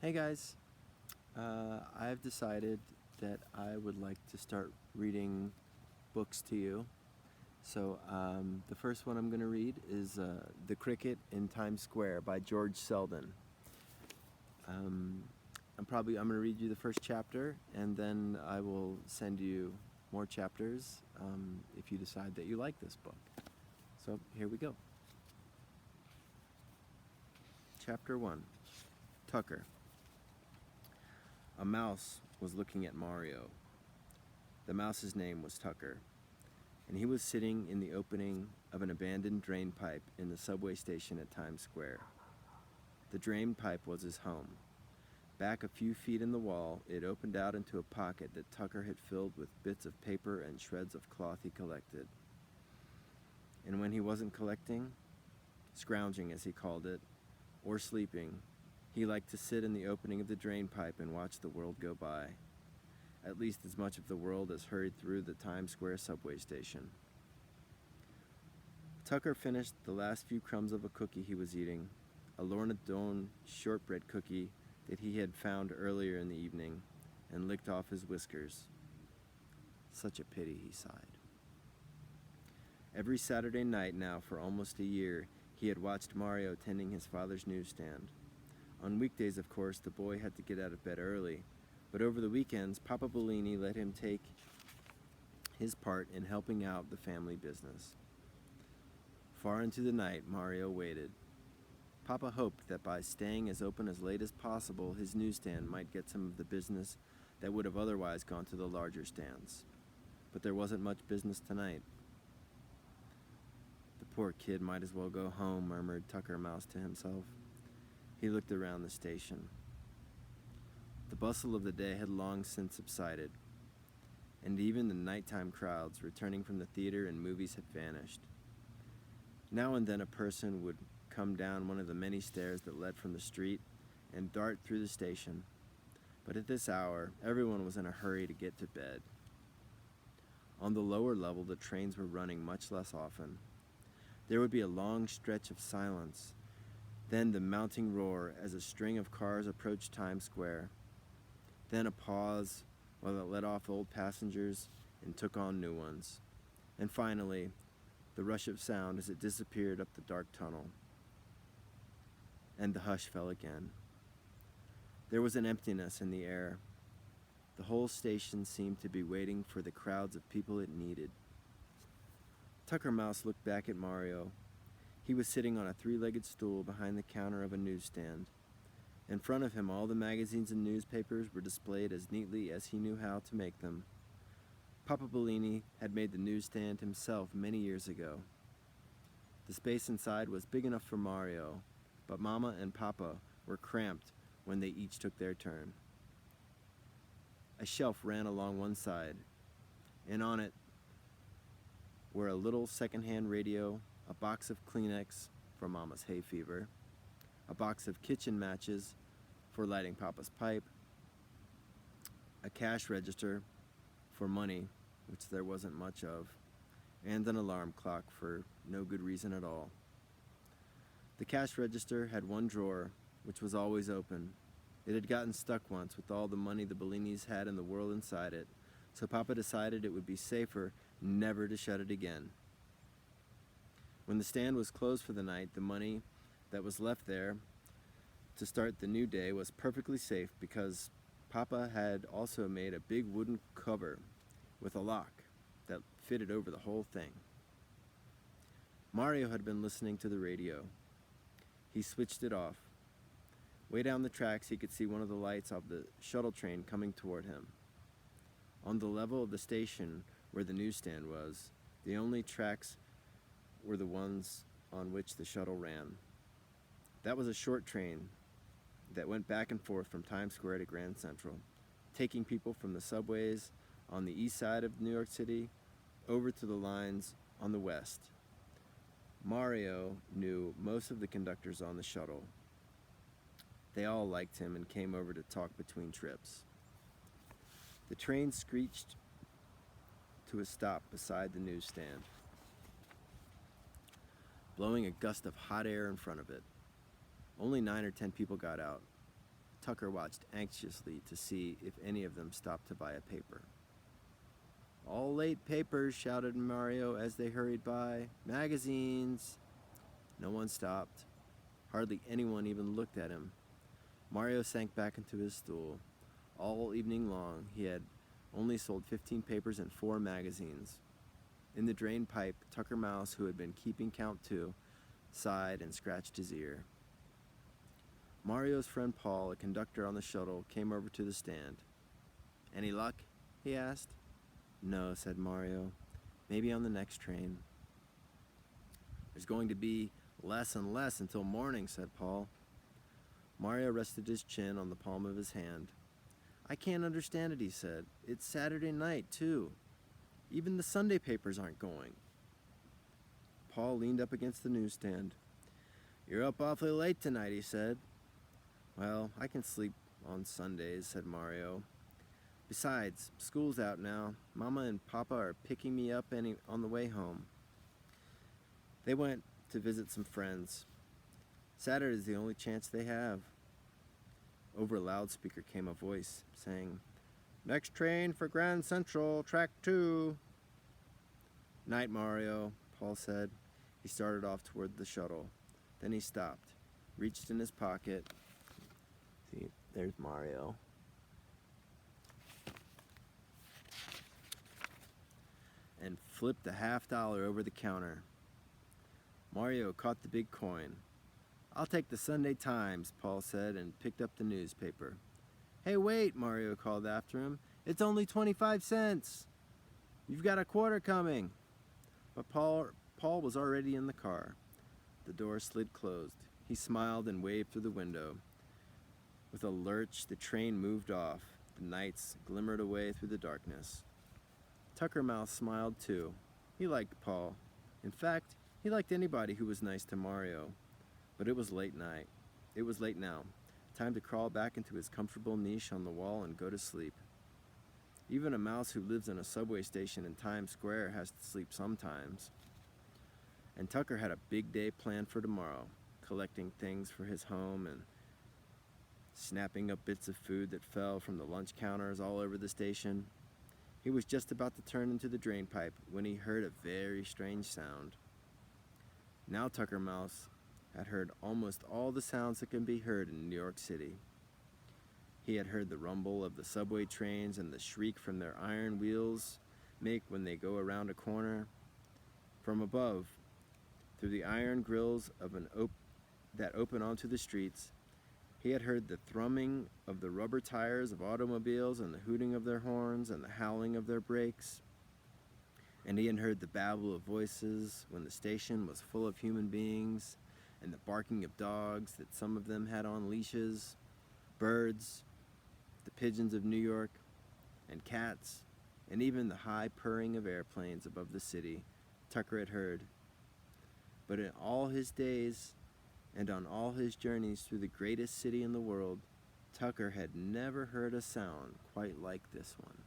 Hey guys, I've decided that I would like to start reading books to you. So the first one I'm going to read is The Cricket in Times Square by George Selden. Um, I'm going to read you the first chapter, and then I will send you more chapters if you decide that you like this book. So here we go. Chapter 1. Tucker. A mouse was looking at Mario. The mouse's name was Tucker, and he was sitting in the opening of an abandoned drain pipe in the subway station at Times Square. The drain pipe was his home. Back a few feet in the wall, it opened out into a pocket that Tucker had filled with bits of paper and shreds of cloth he collected. And when he wasn't collecting, scrounging as he called it, or sleeping, he liked to sit in the opening of the drain pipe and watch the world go by. At least as much of the world as hurried through the Times Square subway station. Tucker finished the last few crumbs of a cookie he was eating, a Lorna Doone shortbread cookie that he had found earlier in the evening, and licked off his whiskers. Such a pity, he sighed. Every Saturday night now for almost a year, he had watched Mario tending his father's newsstand. On weekdays, of course, the boy had to get out of bed early, but over the weekends, Papa Bellini let him take his part in helping out the family business. Far into the night, Mario waited. Papa hoped that by staying as open as late as possible, his newsstand might get some of the business that would have otherwise gone to the larger stands. But there wasn't much business tonight. The poor kid might as well go home, murmured Tucker Mouse to himself. He looked around the station. The bustle of the day had long since subsided, and even the nighttime crowds returning from the theater and movies had vanished. Now and then a person would come down one of the many stairs that led from the street and dart through the station, but at this hour everyone was in a hurry to get to bed. On the lower level the trains were running much less often. There would be a long stretch of silence, then the mounting roar as a string of cars approached Times Square. Then a pause while it let off old passengers and took on new ones. And finally, the rush of sound as it disappeared up the dark tunnel. And the hush fell again. There was an emptiness in the air. The whole station seemed to be waiting for the crowds of people it needed. Tucker Mouse looked back at Mario. He was sitting on a three-legged stool behind the counter of a newsstand. In front of him, all the magazines and newspapers were displayed as neatly as he knew how to make them. Papa Bellini had made the newsstand himself many years ago. The space inside was big enough for Mario, but Mama and Papa were cramped when they each took their turn. A shelf ran along one side, and on it were a little second-hand radio, a box of Kleenex for Mama's hay fever, a box of kitchen matches for lighting Papa's pipe, a cash register for money, which there wasn't much of, and an alarm clock for no good reason at all. The cash register had one drawer, which was always open. It had gotten stuck once with all the money the Bellinis had in the world inside it, so Papa decided it would be safer never to shut it again. When the stand was closed for the night, the money that was left there to start the new day was perfectly safe because Papa had also made a big wooden cover with a lock that fitted over the whole thing. Mario had been listening to the radio. He switched it off. Way down the tracks he could see one of the lights of the shuttle train coming toward him. On the level of the station where the newsstand was, the only tracks were the ones on which the shuttle ran. That was a short train that went back and forth from Times Square to Grand Central, taking people from the subways on the east side of New York City over to the lines on the west. Mario knew most of the conductors on the shuttle. They all liked him and came over to talk between trips. The train screeched to a stop beside the newsstand, blowing a gust of hot air in front of it. Only 9 or 10 people got out. Tucker watched anxiously to see if any of them stopped to buy a paper. "All late papers," shouted Mario as they hurried by. "Magazines!" No one stopped. Hardly anyone even looked at him. Mario sank back into his stool. All evening long, he had only sold 15 papers and 4 magazines. In the drain pipe, Tucker Mouse, who had been keeping count too, sighed and scratched his ear. Mario's friend Paul, a conductor on the shuttle, came over to the stand. "Any luck?" he asked. "No," said Mario. "Maybe on the next train." "There's going to be less and less until morning," said Paul. Mario rested his chin on the palm of his hand. "I can't understand it," he said. "It's Saturday night, too. Even the Sunday papers aren't going." Paul leaned up against the newsstand. "You're up awfully late tonight," he said. "Well, I can sleep on Sundays," said Mario. "Besides, school's out now. Mama and Papa are picking me up on the way home." They went to visit some friends. Saturday's the only chance they have. Over a loudspeaker came a voice saying, "Next train for Grand Central, track 2. "Night, Mario," Paul said. He started off toward the shuttle. Then he stopped, reached in his pocket. See, there's Mario. And flipped a $50 over the counter. Mario caught the big coin. "I'll take the Sunday Times," Paul said, and picked up the newspaper. "Hey, wait," Mario called after him. "It's only 25 cents. You've got a quarter coming." But Paul was already in the car. The door slid closed. He smiled and waved through the window. With a lurch, the train moved off. The nights glimmered away through the darkness. Tucker Mouse smiled too. He liked Paul. In fact, he liked anybody who was nice to Mario. But it was late night. It was late now. Time to crawl back into his comfortable niche on the wall and go to sleep. Even a mouse who lives in a subway station in Times Square has to sleep sometimes. And Tucker had a big day planned for tomorrow, collecting things for his home and snapping up bits of food that fell from the lunch counters all over the station. He was just about to turn into the drain pipe when he heard a very strange sound. Now Tucker Mouse had heard almost all the sounds that can be heard in New York City. He had heard the rumble of the subway trains and the shriek from their iron wheels make when they go around a corner. From above, through the iron grills of that open onto the streets, he had heard the thrumming of the rubber tires of automobiles and the hooting of their horns and the howling of their brakes. And he had heard the babble of voices when the station was full of human beings and the barking of dogs that some of them had on leashes, birds, the pigeons of New York, and cats, and even the high purring of airplanes above the city. Tucker had heard. But in all his days and on all his journeys through the greatest city in the world, Tucker had never heard a sound quite like this one.